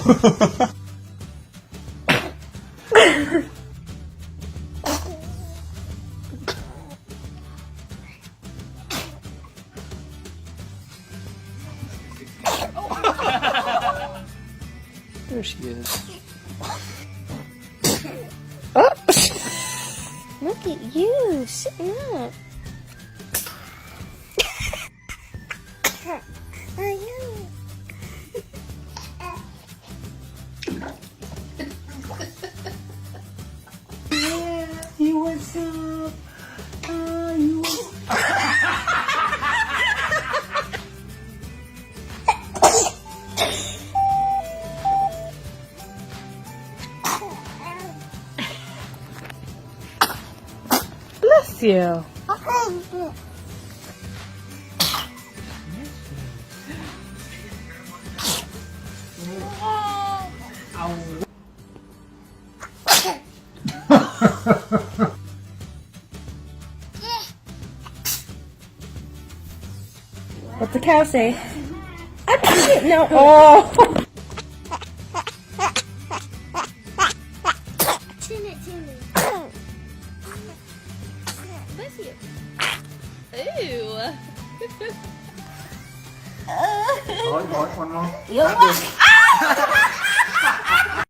There she is. Look at you sitting up. You what's up? You Bless you. What's the cow say? I can't. No. Oh. Chin it to me. Bless you. Ew. Hỏi one more. You.